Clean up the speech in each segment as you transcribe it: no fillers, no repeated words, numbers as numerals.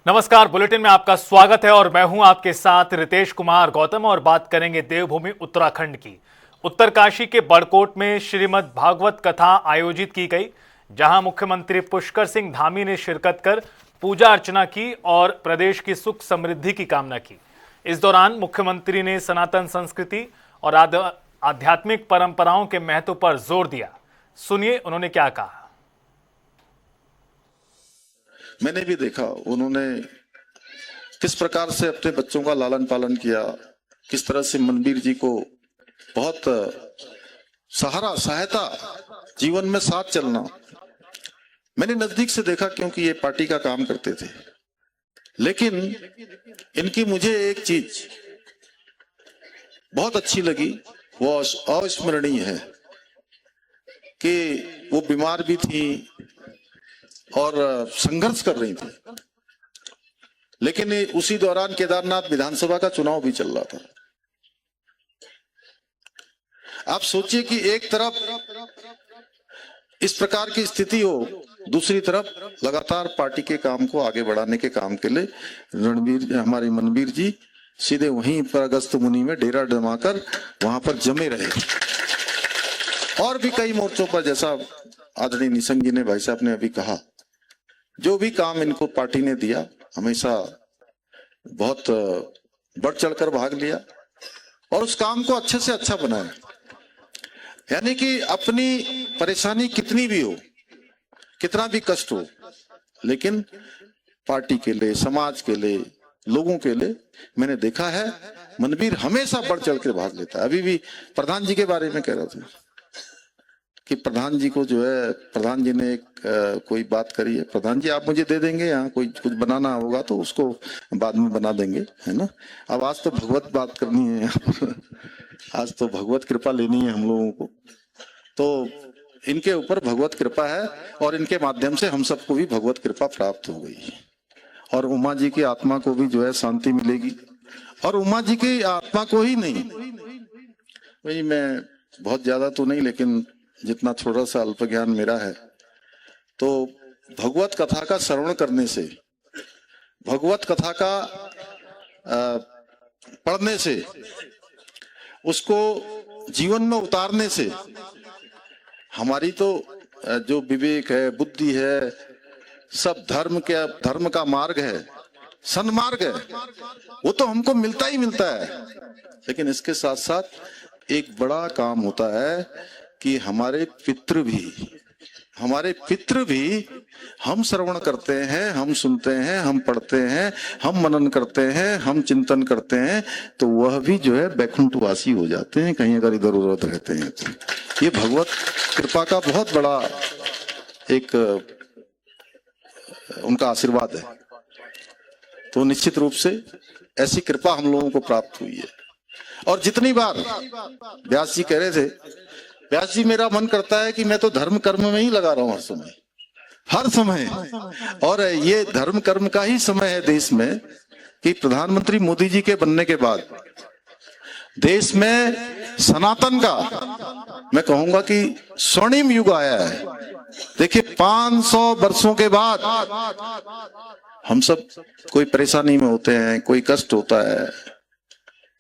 नमस्कार, बुलेटिन में आपका स्वागत है और मैं हूं आपके साथ रितेश कुमार गौतम और बात करेंगे देवभूमि उत्तराखंड की। उत्तरकाशी के बड़कोट में श्रीमद् भागवत कथा आयोजित की गई, जहां मुख्यमंत्री पुष्कर सिंह धामी ने शिरकत कर पूजा अर्चना की और प्रदेश की सुख समृद्धि की कामना की। इस दौरान मुख्यमंत्री ने सनातन संस्कृति और आध्यात्मिक परंपराओं के महत्व पर जोर दिया। सुनिए उन्होंने क्या कहा। मैंने भी देखा उन्होंने किस प्रकार से अपने बच्चों का लालन पालन किया, किस तरह से मनबीर जी को बहुत सहायता, जीवन में साथ चलना मैंने नजदीक से देखा, क्योंकि ये पार्टी का काम करते थे। लेकिन इनकी मुझे एक चीज बहुत अच्छी लगी, वो अविस्मरणीय है कि वो बीमार भी थी और संघर्ष कर रही थी, लेकिन उसी दौरान केदारनाथ विधानसभा का चुनाव भी चल रहा था। आप सोचिए कि एक तरफ इस प्रकार की स्थिति हो, दूसरी तरफ लगातार पार्टी के काम को आगे बढ़ाने के काम के लिए हमारे मनबीर जी सीधे वहीं पर अगस्त मुनि में डेरा जमाकर वहां पर जमे रहे। और भी कई मोर्चों पर, जैसा आदरणीय निशंक जी ने, भाई साहब ने अभी कहा, जो भी काम इनको पार्टी ने दिया हमेशा बहुत बढ़ चढ़कर भाग लिया और उस काम को अच्छे से अच्छा बनाया। यानी कि अपनी परेशानी कितनी भी हो, कितना भी कष्ट हो, लेकिन पार्टी के लिए, समाज के लिए, लोगों के लिए मैंने देखा है मनबीर हमेशा बढ़ चढ़ के भाग लेता है। अभी भी प्रधान जी के बारे में कह रहे थे कि प्रधान जी को जो है, प्रधान जी ने एक कोई बात करी है, प्रधान जी आप मुझे दे देंगे, यहाँ कोई कुछ बनाना होगा तो उसको बाद में बना देंगे, है ना। अब आज तो भगवत बात करनी है यहाँ पर, आज तो भगवत कृपा लेनी है हम लोगों को, तो इनके ऊपर भगवत कृपा है और इनके माध्यम से हम सबको भी भगवत कृपा प्राप्त हो गई और उमा जी की आत्मा को भी जो है शांति मिलेगी। और उमा जी की आत्मा को ही नहीं, वही मैं बहुत ज्यादा तो नहीं, लेकिन जितना थोड़ा सा अल्प ज्ञान मेरा है, तो भगवत कथा का श्रवण करने से, भगवत कथा का पढ़ने से, उसको जीवन में उतारने से हमारी तो जो विवेक है, बुद्धि है, सब धर्म का मार्ग है, सन्मार्ग है, वो तो हमको मिलता ही मिलता है। लेकिन इसके साथ साथ एक बड़ा काम होता है कि हमारे पितृ भी हम श्रवण करते हैं, हम सुनते हैं, हम पढ़ते हैं, हम मनन करते हैं, हम चिंतन करते हैं, तो वह भी जो है बैकुंठवासी हो जाते हैं, कहीं अगर इधर उधर रहते हैं तो। ये भगवत कृपा का बहुत बड़ा एक उनका आशीर्वाद है। तो निश्चित रूप से ऐसी कृपा हम लोगों को प्राप्त हुई है। और जितनी बार व्यास जी कह रहे थे, व्यास जी मेरा मन करता है कि मैं तो धर्म कर्म में ही लगा रहा हूं हर समय। और ये धर्म कर्म का ही समय है देश में कि प्रधानमंत्री मोदी जी के बनने के बाद देश में सनातन का, मैं कहूंगा कि स्वर्णिम युग आया है। देखिए 500 वर्षों के बाद हम सब कोई परेशानी में होते हैं, कोई कष्ट होता है,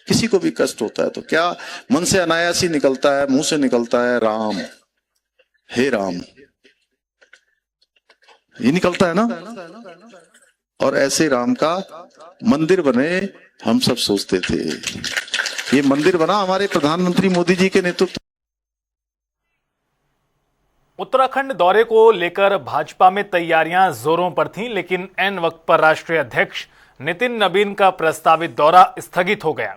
किसी को भी कष्ट होता है, तो क्या मन से अनायास ही निकलता है, मुंह से निकलता है राम, हे राम, ये निकलता है ना। और ऐसे राम का मंदिर बने, हम सब सोचते थे। ये मंदिर बना हमारे प्रधानमंत्री मोदी जी के नेतृत्व। उत्तराखंड दौरे को लेकर भाजपा में तैयारियां जोरों पर थीं, लेकिन ऐन वक्त पर राष्ट्रीय अध्यक्ष नितिन नबीन का प्रस्तावित दौरा स्थगित हो गया।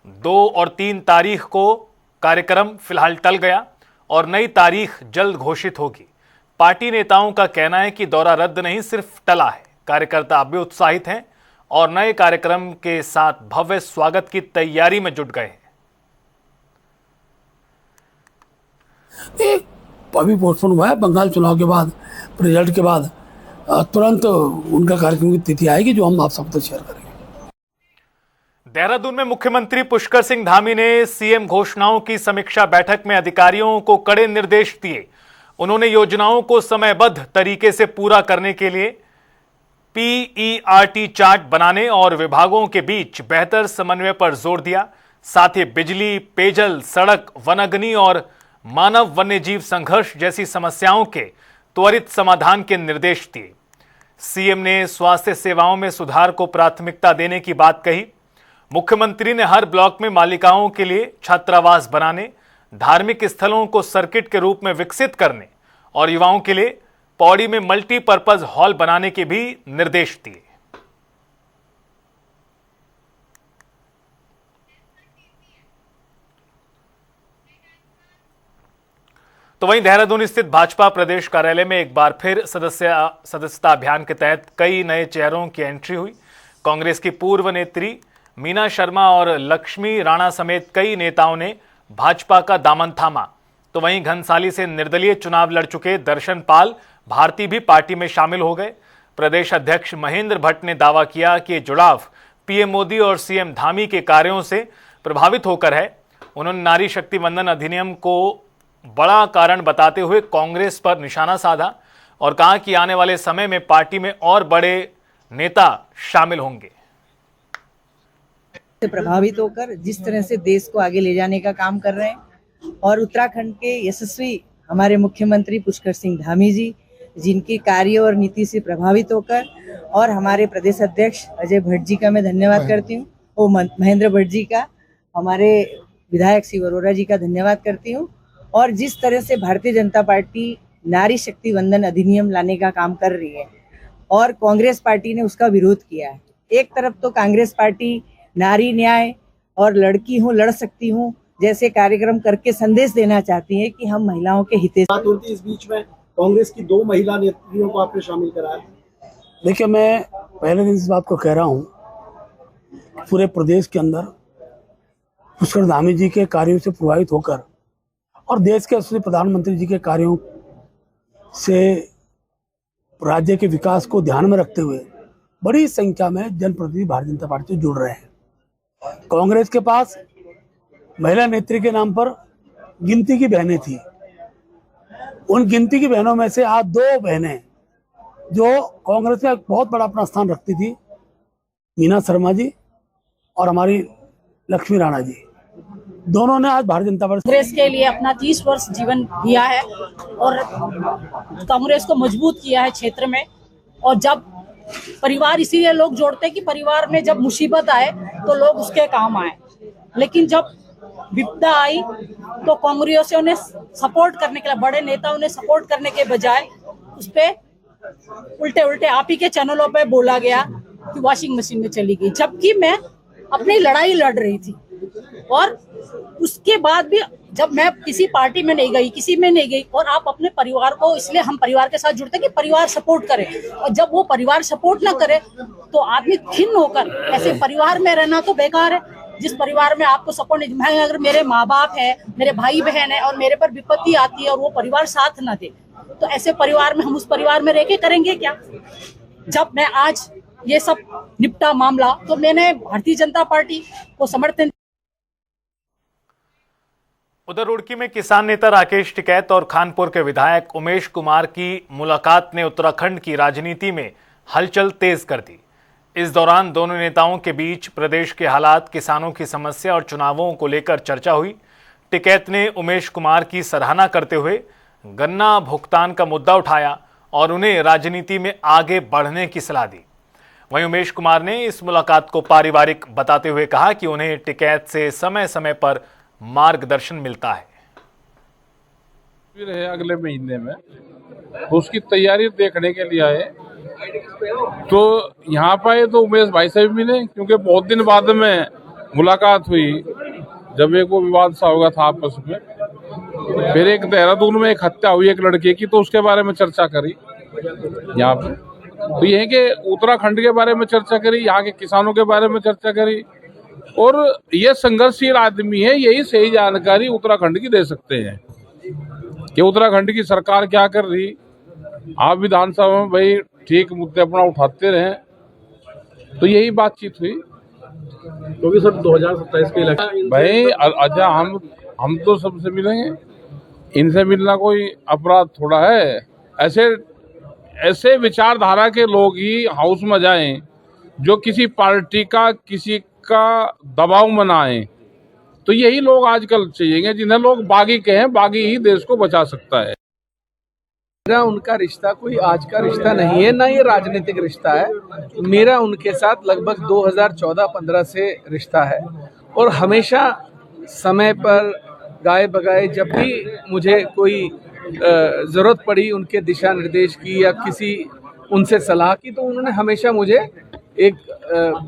2 और 3 तारीख को कार्यक्रम फिलहाल टल गया और नई तारीख जल्द घोषित होगी। पार्टी नेताओं का कहना है कि दौरा रद्द नहीं, सिर्फ टला है। कार्यकर्ता अब भी उत्साहित हैं और नए कार्यक्रम के साथ भव्य स्वागत की तैयारी में जुट गए हैं। अभी पोस्टपोन हुआ है, बंगाल चुनाव के बाद, रिजल्ट के बाद तुरंत उनका कार्यक्रम की तिथि आएगी, जो हम आप सबसे शेयर करेंगे। देहरादून में मुख्यमंत्री पुष्कर सिंह धामी ने सीएम घोषणाओं की समीक्षा बैठक में अधिकारियों को कड़े निर्देश दिए। उन्होंने योजनाओं को समयबद्ध तरीके से पूरा करने के लिए PERT चार्ट बनाने और विभागों के बीच बेहतर समन्वय पर जोर दिया। साथ ही बिजली, पेयजल, सड़क, वनाग्नि और मानव वन्यजीव संघर्ष जैसी समस्याओं के त्वरित समाधान के निर्देश दिए। सीएम ने स्वास्थ्य सेवाओं में सुधार को प्राथमिकता देने की बात कही। मुख्यमंत्री ने हर ब्लॉक में बालिकाओं के लिए छात्रावास बनाने, धार्मिक स्थलों को सर्किट के रूप में विकसित करने और युवाओं के लिए पौड़ी में मल्टीपर्पज हॉल बनाने के भी निर्देश दिए। तो वहीं देहरादून स्थित भाजपा प्रदेश कार्यालय में एक बार फिर सदस्यता अभियान के तहत कई नए चेहरों की एंट्री हुई। कांग्रेस की पूर्व नेत्री मीना शर्मा और लक्ष्मी राणा समेत कई नेताओं ने भाजपा का दामन थामा। तो वहीं घनसाली से निर्दलीय चुनाव लड़ चुके दर्शन पाल भारती भी पार्टी में शामिल हो गए। प्रदेश अध्यक्ष महेंद्र भट्ट ने दावा किया कि ये जुड़ाव पीएम मोदी और सीएम धामी के कार्यों से प्रभावित होकर है। उन्होंने नारी शक्ति वंदन अधिनियम को बड़ा कारण बताते हुए कांग्रेस पर निशाना साधा और कहा कि आने वाले समय में पार्टी में और बड़े नेता शामिल होंगे। से प्रभावित होकर जिस तरह से देश को आगे ले जाने का काम कर रहे हैं और उत्तराखंड के यशस्वी हमारे मुख्यमंत्री पुष्कर सिंह धामी जी, जिनकी कार्य और नीति से प्रभावित होकर, और हमारे प्रदेश अध्यक्ष अजय भट्ट जी का मैं धन्यवाद करती हूँ, वो महेंद्र भट्ट जी का, हमारे विधायक शिव अरोरा जी का धन्यवाद करती हूँ। और जिस तरह से भारतीय जनता पार्टी नारी शक्ति वंदन अधिनियम लाने का काम कर रही है और कांग्रेस पार्टी ने उसका विरोध किया है। एक तरफ तो कांग्रेस पार्टी नारी न्याय और लड़की हूँ लड़ सकती हूँ जैसे कार्यक्रम करके संदेश देना चाहती है कि हम महिलाओं के हित बात होती है। इस बीच में कांग्रेस की 2 महिला नेत्रियों को आपने शामिल कराया। देखिए, मैं पहले दिन इस बात को कह रहा हूँ, पूरे प्रदेश के अंदर पुष्कर धामी जी के कार्यों से प्रभावित होकर और देश के यशस्वी प्रधानमंत्री जी के कार्यों से राज्य के विकास को ध्यान में रखते हुए बड़ी संख्या में जनप्रतिनिधि भारतीय जनता पार्टी से जुड़ रहे हैं। कांग्रेस के पास महिला नेत्री के नाम पर गिनती की बहनें थी। उन गिनती की बहनों में से आज 2 बहनें जो कांग्रेस में बहुत बड़ा अपना स्थान रखती थी, मीना शर्मा जी और हमारी लक्ष्मी राणा जी, दोनों ने आज भारतीय जनता पार्टी कांग्रेस के लिए अपना 30 वर्ष जीवन दिया है और कांग्रेस को मजबूत किया है क्षेत्र में। और जब परिवार, इसीलिए लोग जोड़ते हैं कि परिवार में जब मुसीबत आए तो लोग उसके काम आए, लेकिन जब विपदा आई तो कांग्रेसियों ने सपोर्ट करने के लिए, बड़े नेताओं ने सपोर्ट करने के बजाय उस पे उल्टे आप ही के चैनलों पे बोला गया कि वॉशिंग मशीन में चली गई, जबकि मैं अपनी लड़ाई लड़ रही थी। और उसके बाद भी जब मैं किसी पार्टी में नहीं गई, किसी में नहीं गई, और आप अपने परिवार को, इसलिए हम परिवार के साथ जुड़ते हैं कि परिवार सपोर्ट करे, और जब वो परिवार सपोर्ट ना करे तो आदमी खिन्न होकर ऐसे परिवार में रहना तो बेकार है। जिस परिवार में आपको सपोर्ट नहीं, अगर मेरे माँ बाप है, मेरे भाई बहन है और मेरे पर विपत्ति आती है और वो परिवार साथ ना दे, तो ऐसे परिवार में हम उस परिवार में रह के करेंगे क्या। जब मैं आज ये सब निपटा मामला तो मैंने भारतीय जनता पार्टी को समर्थन। उधर रुड़की में किसान नेता राकेश टिकैत और खानपुर के विधायक उमेश कुमार की मुलाकात ने उत्तराखंड की राजनीति में हलचल तेज कर दी। इस दौरान दोनों नेताओं के बीच प्रदेश के हालात, किसानों की समस्या और चुनावों को लेकर चर्चा हुई। टिकैत ने उमेश कुमार की सराहना करते हुए गन्ना भुगतान का मुद्दा उठाया और उन्हें राजनीति में आगे बढ़ने की सलाह दी। वहीं उमेश कुमार ने इस मुलाकात को पारिवारिक बताते हुए कहा कि उन्हें टिकैत से समय समय पर मार्गदर्शन मिलता है। अगले महीने में तो उसकी तैयारी देखने के लिए आए, तो यहाँ पे तो उमेश भाई से भी मिले, क्योंकि बहुत दिन बाद में मुलाकात हुई जब एक वो विवाद सा होगा था आपस में। फिर एक देहरादून में एक हत्या हुई एक लड़के की, तो उसके बारे में चर्चा करी यहाँ पे। तो ये है कि उत्तराखंड के बारे में चर्चा करी, यहाँ के किसानों के बारे में चर्चा करी, और ये संघर्षशील आदमी है, यही सही जानकारी उत्तराखंड की दे सकते हैं कि उत्तराखंड की सरकार क्या कर रही। आप विधानसभा में भाई ठीक मुद्दे अपना उठाते रहे, तो यही बातचीत हुई। क्योंकि सर 2027 के इलेक्शन भाई अच्छा, हम तो सबसे मिलेंगे, इनसे मिलना कोई अपराध थोड़ा है। ऐसे विचारधारा के लोग ही हाउस में जाएं जो किसी पार्टी का किसी का दबाव में ना आए। तो यही लोग आजकल चाहिए जिन्हें लोग बागी कहें, बागी ही देश को बचा सकता है। मेरा उनका रिश्ता कोई आज का रिश्ता नहीं है, ना ये राजनीतिक रिश्ता है। मेरा उनके साथ लगभग 2014-15 से रिश्ता है और हमेशा समय पर गाए बगाए जब भी मुझे कोई ज़रूरत पड़ी उनके दिशा निर्देश की या किसी उनसे सलाह की, तो उन्होंने हमेशा मुझे एक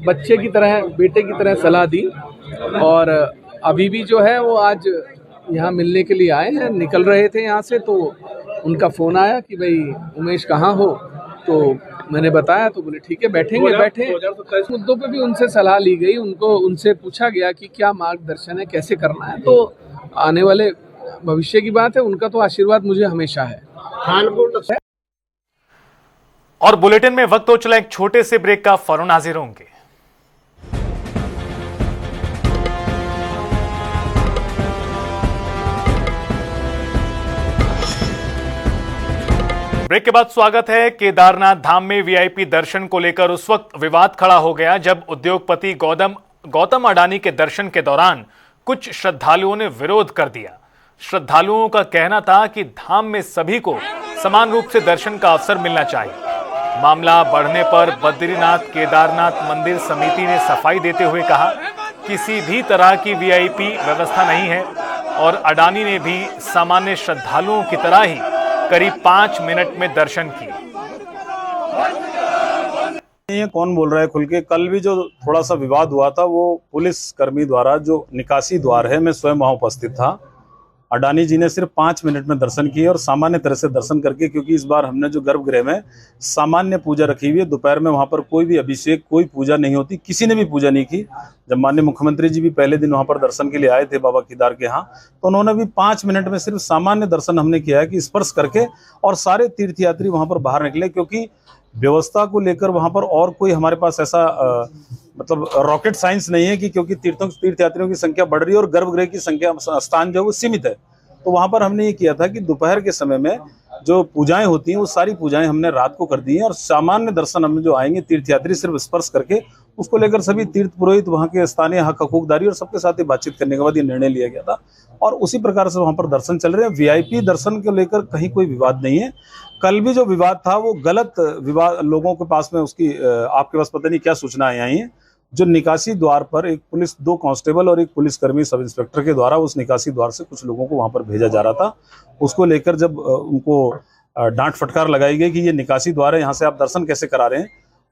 बच्चे की तरह, बेटे की तरह सलाह दी। और अभी भी जो है वो आज यहाँ मिलने के लिए आए हैं, निकल रहे थे यहाँ से, तो उनका फ़ोन आया कि भाई उमेश कहाँ हो, तो मैंने बताया, तो बोले ठीक है बैठेंगे। बैठे मुद्दों पे भी उनसे सलाह ली गई, उनसे पूछा गया कि क्या मार्गदर्शन है, कैसे करना है। तो आने वाले भविष्य की बात है, उनका तो आशीर्वाद मुझे हमेशा है। और बुलेटिन में वक्त हो चला एक छोटे से ब्रेक का, फौरन हाजिर होंगे। ब्रेक के बाद स्वागत है। केदारनाथ धाम में वीआईपी दर्शन को लेकर उस वक्त विवाद खड़ा हो गया जब उद्योगपति गौतम अडानी के दर्शन के दौरान कुछ श्रद्धालुओं ने विरोध कर दिया। श्रद्धालुओं का कहना था कि धाम में सभी को समान रूप से दर्शन का अवसर मिलना चाहिए। मामला बढ़ने पर बद्रीनाथ केदारनाथ मंदिर समिति ने सफाई देते हुए कहा किसी भी तरह की वीआईपी व्यवस्था नहीं है और अडानी ने भी सामान्य श्रद्धालुओं की तरह ही करीब 5 मिनट में दर्शन किए। ये कौन बोल रहा है खुल के? कल भी जो थोड़ा सा विवाद हुआ था वो पुलिस कर्मी द्वारा जो निकासी द्वार है, मैं स्वयं वहां उपस्थित था। अडानी जी ने सिर्फ 5 मिनट में दर्शन किए और सामान्य तरह से दर्शन करके, क्योंकि इस बार हमने जो गर्भगृह में सामान्य पूजा रखी हुई है, दोपहर में वहां पर कोई भी अभिषेक, कोई पूजा नहीं होती, किसी ने भी पूजा नहीं की। जब माननीय मुख्यमंत्री जी भी पहले दिन वहां पर दर्शन के लिए आए थे बाबा केदार के यहाँ, तो उन्होंने भी 5 मिनट में सिर्फ सामान्य दर्शन हमने किया है कि स्पर्श करके, और सारे तीर्थयात्री वहां पर बाहर निकले, क्योंकि व्यवस्था को लेकर वहां पर और कोई हमारे पास ऐसा मतलब रॉकेट साइंस नहीं है कि क्योंकि तीर्थयात्रियों की संख्या बढ़ रही है और गर्भगृह की संख्या, स्थान जो है वो सीमित है। तो वहां पर हमने ये किया था कि दोपहर के समय में जो पूजाएं होती हैं वो सारी पूजाएं हमने रात को कर दी हैं और सामान्य दर्शन हमें जो आएंगे तीर्थयात्री सिर्फ स्पर्श करके, उसको लेकर सभी तीर्थ पुरोहित, वहां के स्थानीय हक हकूकदारी और सबके साथ ही बातचीत करने के बाद ये निर्णय लिया गया था और उसी प्रकार से वहां पर दर्शन चल रहे हैं। वीआईपी दर्शन को लेकर कहीं कोई विवाद नहीं है। कल भी जो विवाद था वो गलत विवाद, लोगों के पास में उसकी आपके पास पता नहीं क्या सूचनाएं आई हैं। जो निकासी द्वार पर एक पुलिस, 2 कांस्टेबल और एक पुलिसकर्मी सब इंस्पेक्टर के द्वारा उस निकासी द्वार से कुछ लोगों को वहां पर भेजा जा रहा था, उसको लेकर जब उनको डांट फटकार लगाई गई कि ये निकासी द्वार है, यहाँ से आप दर्शन कैसे करा रहे हैं,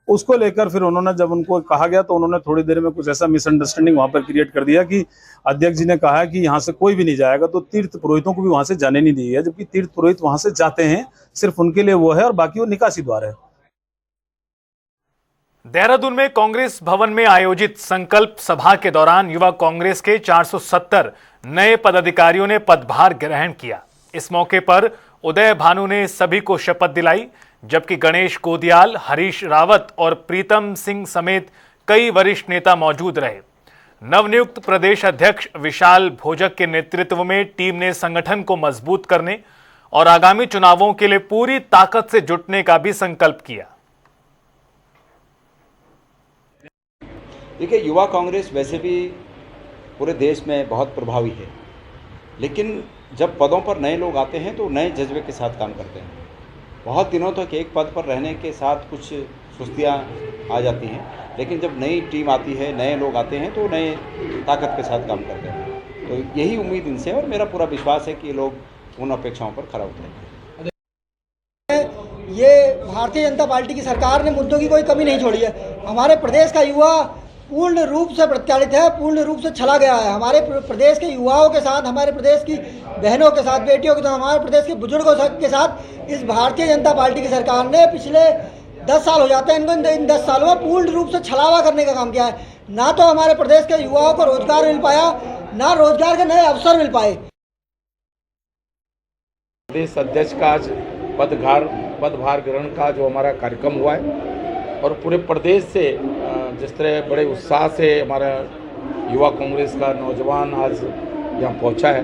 उसको लेकर फिर उन्होंने, जब उनको कहा गया तो उन्होंने थोड़ी देर में कुछ ऐसा मिसअंडरस्टैंडिंग वहां पर क्रिएट कर दिया कि अध्यक्ष जी ने कहा कि यहाँ से कोई भी नहीं जाएगा, तो तीर्थ पुरोहितों को भी वहां से जाने नहीं दिया, जबकि तीर्थ पुरोहित वहां से जाते हैं, सिर्फ उनके लिए वो है और बाकी वो निकासी द्वार है। देहरादून में कांग्रेस भवन में आयोजित संकल्प सभा के दौरान युवा कांग्रेस के 470 नए पदाधिकारियों ने पदभार ग्रहण किया। इस मौके पर उदय भानु ने सभी को शपथ दिलाई, जबकि गणेश कोदियाल, हरीश रावत और प्रीतम सिंह समेत कई वरिष्ठ नेता मौजूद रहे। नवनियुक्त प्रदेश अध्यक्ष विशाल भोजक के नेतृत्व में टीम ने संगठन को मजबूत करने और आगामी चुनावों के लिए पूरी ताकत से जुटने का भी संकल्प किया। देखिए, युवा कांग्रेस वैसे भी पूरे देश में बहुत प्रभावी है, लेकिन जब पदों पर नए लोग आते हैं तो नए जज्बे के साथ काम करते हैं। बहुत दिनों तक एक पद पर रहने के साथ कुछ सुस्तियां आ जाती हैं, लेकिन जब नई टीम आती है, नए लोग आते हैं तो नए ताकत के साथ काम करते हैं। तो यही उम्मीद इनसे और मेरा पूरा विश्वास है कि ये लोग उन अपेक्षाओं पर खरा उतरेंगे। ये भारतीय जनता पार्टी की सरकार ने मुद्दों की कोई कमी नहीं छोड़ी है। हमारे प्रदेश का युवा पूर्ण रूप से प्रत्यालित है, पूर्ण रूप से छला गया है। हमारे प्रदेश के युवाओं के साथ, हमारे प्रदेश की बहनों के साथ, बेटियों के साथ, हमारे प्रदेश के बुजुर्गों के साथ इस भारतीय जनता पार्टी की सरकार ने पिछले 10 साल हो जाते हैं इनको, इन 10 सालों में पूर्ण रूप से छलावा करने का काम किया है। ना तो हमारे प्रदेश के युवाओं को रोजगार मिल पाया, ना रोजगार के नए अवसर मिल पाए। प्रदेश अध्यक्ष का आज पदभार ग्रहण का जो हमारा कार्यक्रम हुआ है और पूरे प्रदेश से जिस तरह बड़े उत्साह से हमारा युवा कांग्रेस का नौजवान आज यहाँ पहुँचा है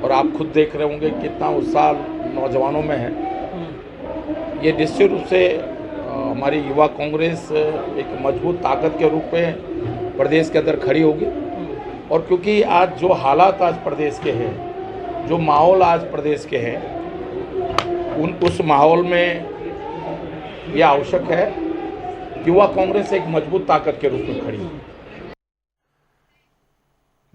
और आप खुद देख रहे होंगे कितना उत्साह नौजवानों में है। ये निश्चित रूप से हमारी युवा कांग्रेस एक मजबूत ताकत के रूप में प्रदेश के अंदर खड़ी होगी। और क्योंकि आज जो हालात आज प्रदेश के हैं, जो माहौल आज प्रदेश के हैं, उस माहौल में ये आवश्यक है कि युवा कांग्रेस एक मजबूत ताकत के रूप में खड़ी हो।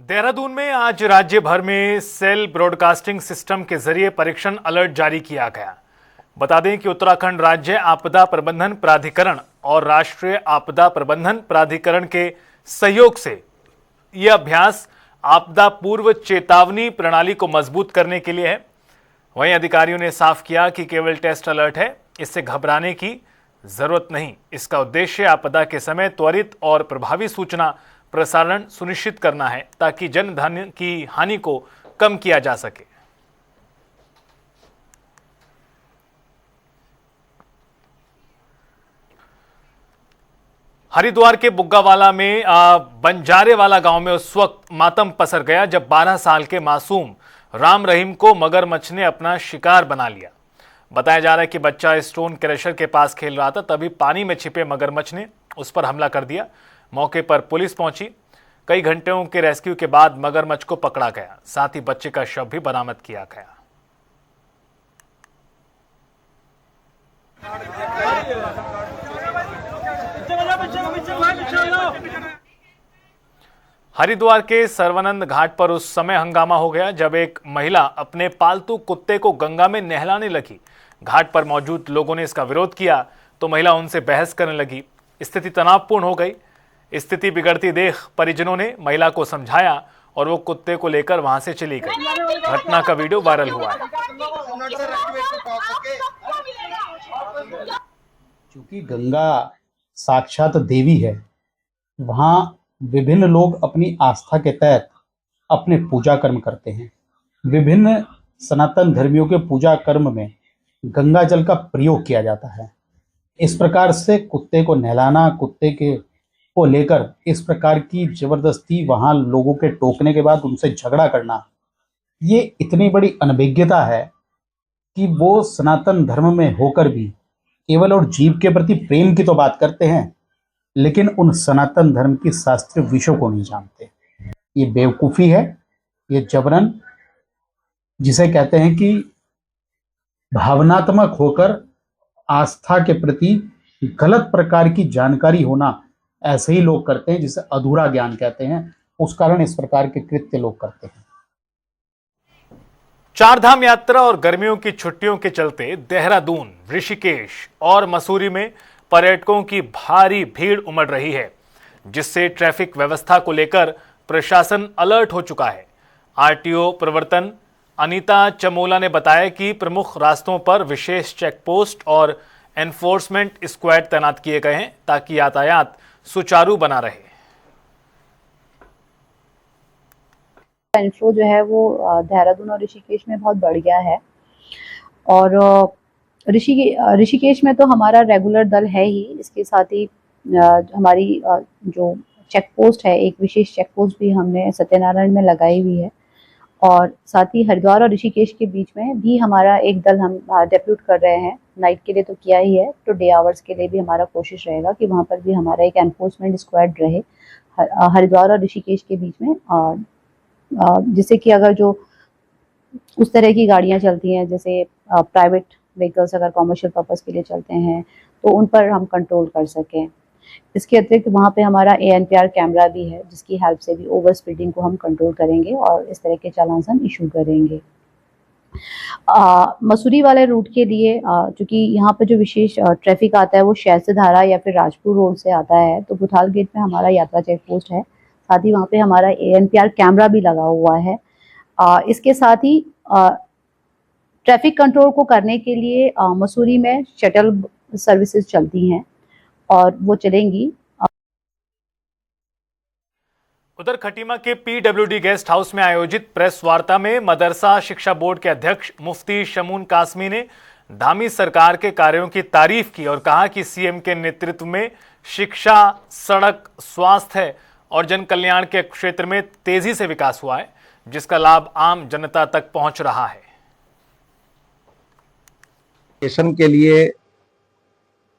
देहरादून में आज राज्य भर में सेल ब्रॉडकास्टिंग सिस्टम के जरिए परीक्षण अलर्ट जारी किया गया। बता दें कि उत्तराखंड राज्य आपदा प्रबंधन प्राधिकरण और राष्ट्रीय आपदा प्रबंधन प्राधिकरण के सहयोग से यह अभ्यास आपदा पूर्व चेतावनी प्रणाली को मजबूत करने के लिए है। वहीं अधिकारियों ने साफ किया कि केवल टेस्ट अलर्ट है, इससे घबराने की जरूरत नहीं। इसका उद्देश्य आपदा के समय त्वरित और प्रभावी सूचना प्रसारण सुनिश्चित करना है ताकि जन धन की हानि को कम किया जा सके। हरिद्वार के बुग्गावाला में बंजारेवाला गांव में उस वक्त मातम पसर गया जब 12 साल के मासूम राम रहीम को मगरमच्छ ने अपना शिकार बना लिया। बताया जा रहा है कि बच्चा स्टोन क्रशर के पास खेल रहा था, तभी पानी में छिपे मगरमच्छ ने उस पर हमला कर दिया। मौके पर पुलिस पहुंची। कई घंटों के रेस्क्यू के बाद मगरमच्छ को पकड़ा गया, साथ ही बच्चे का शव भी बरामद किया गया। हरिद्वार के सर्वानंद घाट पर उस समय हंगामा हो गया जब एक महिला अपने पालतू कुत्ते को गंगा में नहलाने लगी। घाट पर मौजूद लोगों ने इसका विरोध किया तो महिला उनसे बहस करने लगी। स्थिति तनावपूर्ण हो गई। स्थिति बिगड़ती देख परिजनों ने महिला को समझाया और वो कुत्ते को लेकर वहां से चली गई। घटना का वीडियो वायरल हुआ है। चूंकि गंगा साक्षात देवी है, वहाँ विभिन्न लोग अपनी आस्था के तहत अपने पूजा कर्म करते हैं। विभिन्न सनातन धर्मियों के पूजा कर्म में गंगा जल का प्रयोग किया जाता है। इस प्रकार से कुत्ते को नहलाना, कुत्ते के को लेकर इस प्रकार की जबरदस्ती वहाँ लोगों के टोकने के बाद उनसे झगड़ा करना, ये इतनी बड़ी अनभिज्ञता है कि वो सनातन धर्म में होकर भी केवल और जीव के प्रति प्रेम की तो बात करते हैं, लेकिन उन सनातन धर्म की शास्त्रीय विषयों को नहीं जानते। ये बेवकूफ़ी है, ये जबरन, जिसे कहते हैं कि भावनात्मक होकर आस्था के प्रति गलत प्रकार की जानकारी होना, ऐसे ही लोग करते हैं जिसे अधूरा ज्ञान कहते हैं। उस कारण इस प्रकार के कृत्य लोग करते हैं। चारधाम यात्रा और गर्मियों की छुट्टियों के चलते देहरादून, ऋषिकेश और मसूरी में पर्यटकों की भारी भीड़ उमड़ रही है, जिससे ट्रैफिक व्यवस्था को लेकर प्रशासन अलर्ट हो चुका है। आरटीओ प्रवर्तन अनीता चमोला ने बताया कि प्रमुख रास्तों पर विशेष चेकपोस्ट और एनफोर्समेंट स्क्वाड तैनात किए गए हैं ताकि यातायात सुचारू बना रहे। इन्फ्लो जो है वो देहरादून और ऋषिकेश में बहुत बढ़ गया है और ऋषिकेश में तो हमारा रेगुलर दल है ही, इसके साथ ही हमारी जो चेक पोस्ट है, एक विशेष चेक पोस्ट भी हमने सत्यनारायण में लगाई हुई है और साथ ही हरिद्वार और ऋषिकेश के बीच में भी हमारा एक दल हम डेप्यूट कर रहे हैं। नाइट के लिए तो किया ही है, तो डे आवर्स के लिए भी हमारा कोशिश रहेगा कि वहाँ पर भी हमारा एक एनफोर्समेंट स्क्वाड रहे हरिद्वार और ऋषिकेश के बीच में, जिससे कि अगर जो उस तरह की गाड़ियाँ चलती हैं, जैसे प्राइवेट व्हीकल्स अगर कॉमर्शियल पर्पस के लिए चलते हैं, तो उन पर हम कंट्रोल कर सकें। इसके अतिरिक्त वहाँ पे हमारा ANPR कैमरा भी है, जिसकी हेल्प से भी ओवर स्पीडिंग को हम कंट्रोल करेंगे और इस तरह के चालान हम इशू करेंगे। मसूरी वाले रूट के लिए चूँकि यहाँ पर जो विशेष ट्रैफिक आता है वो शहरधारा या फिर राजपुर रोड से आता है, तो बुथाल गेट में हमारा यात्रा चेक पोस्ट है। साथ ही वहाँ पे हमारा ANPR कैमरा भी लगा हुआ है। इसके साथ ही ट्रैफिक कंट्रोल को करने के लिए मसूरी में शटल सर्विसेज चलती हैं और वो चलेंगी। उधर खटीमा के PWD गेस्ट हाउस में आयोजित प्रेस वार्ता में मदरसा शिक्षा बोर्ड के अध्यक्ष मुफ्ती शमून कासमी ने धामी सरकार के कार्यों की तारीफ की और कहा कि CM के नेतृत्व में शिक्षा, सड़क, स्वास्थ्य और जन कल्याण के क्षेत्र में तेजी से विकास हुआ है, जिसका लाभ आम जनता तक पहुंच रहा है। एजुकेशन के लिए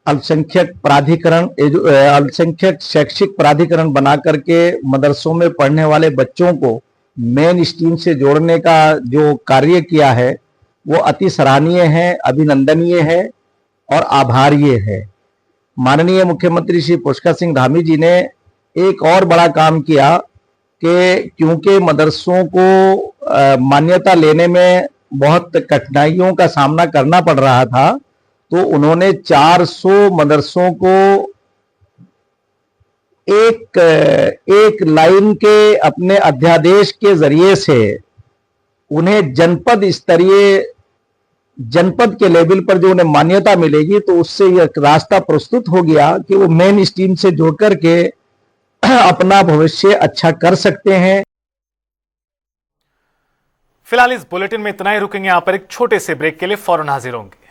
अल्पसंख्यक प्राधिकरण अल्पसंख्यक शैक्षिक प्राधिकरण बना करके मदरसों में पढ़ने वाले बच्चों को मेन स्ट्रीम से जोड़ने का जो कार्य किया है वो अति सराहनीय है, अभिनंदनीय है और आभारीय है। माननीय मुख्यमंत्री श्री पुष्कर सिंह धामी जी ने एक और बड़ा काम किया कि क्योंकि मदरसों को मान्यता लेने में बहुत कठिनाइयों का सामना करना पड़ रहा था, तो उन्होंने 400 मदरसों को एक लाइन के अपने अध्यादेश के जरिए से उन्हें जनपद के लेवल पर जो उन्हें मान्यता मिलेगी, तो उससे यह रास्ता प्रस्तुत हो गया कि वो मेन स्ट्रीम से जुड़ करके अपना भविष्य अच्छा कर सकते हैं। फिलहाल इस बुलेटिन में इतना ही, रुकेंगे यहां पर एक छोटे से ब्रेक के लिए, फौरन हाजिर होंगे।